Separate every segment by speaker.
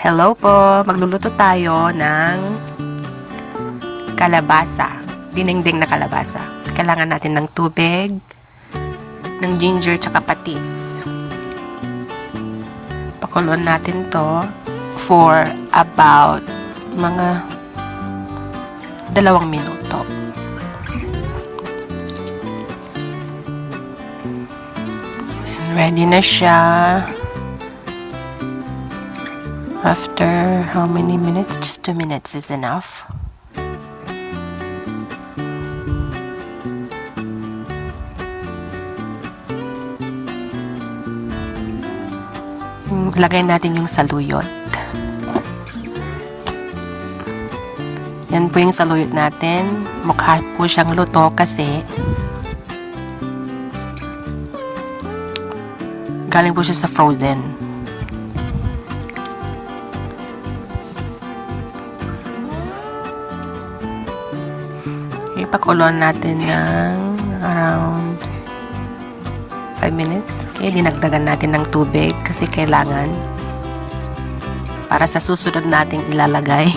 Speaker 1: Hello po! Magluluto tayo ng kalabasa. Dinengdeng na kalabasa. Kailangan natin ng tubig, ng ginger tsaka patis. Pakuluan natin to for about mga 2 minuto. And ready na siya. After how many minutes? Just 2 minutes is enough. Lagay natin yung saluyot. Yan po yung saluyot natin. Mukha po siyang luto kasi galing po siya sa frozen. Ipakuluan natin ng around 5 minutes. Kaya dinagdagan natin ng tubig kasi kailangan para sa susunod nating ilalagay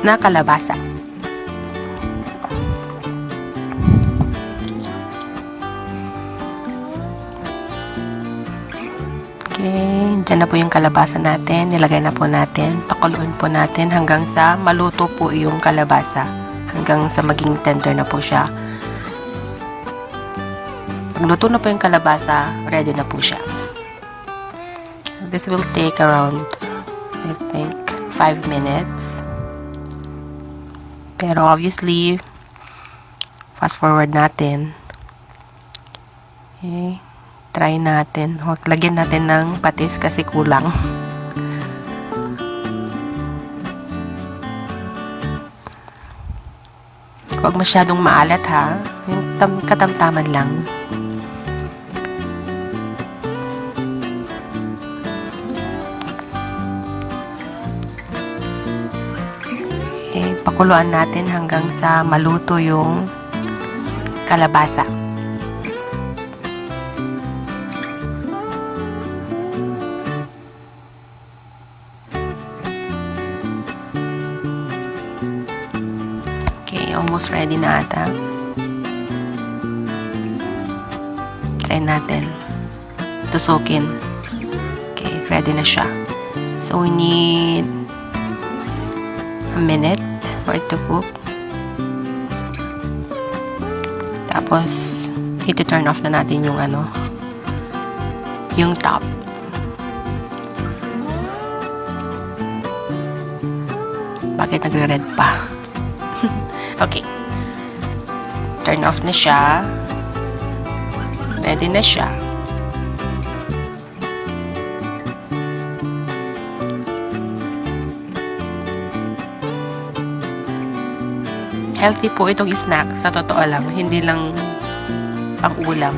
Speaker 1: na kalabasa. Okay, dyan na po yung kalabasa natin. Nilagay na po natin. Pakuluan po natin hanggang sa maluto po yung kalabasa. Hanggang sa maging tender na po siya. Pag luto na po yung kalabasa, ready na po siya. This will take around, I think, 5 minutes. Pero obviously, fast forward natin. Okay. Try natin. Lagyan natin ng patis kasi kulang. Huwag masyadong maalat ha. Yung katamtaman lang. Pakuluan natin hanggang sa maluto yung kalabasa. Okay, almost ready na ata. Try natin. Tusukin. Okay, ready na siya. So, we need a minute for it to cook. Tapos, iti-turn off na natin yung yung top. Bakit nagre-red pa? Okay. Turn off na siya. Ready na siya. Healthy po itong snack, sa totoo lang. Hindi lang pang ulam.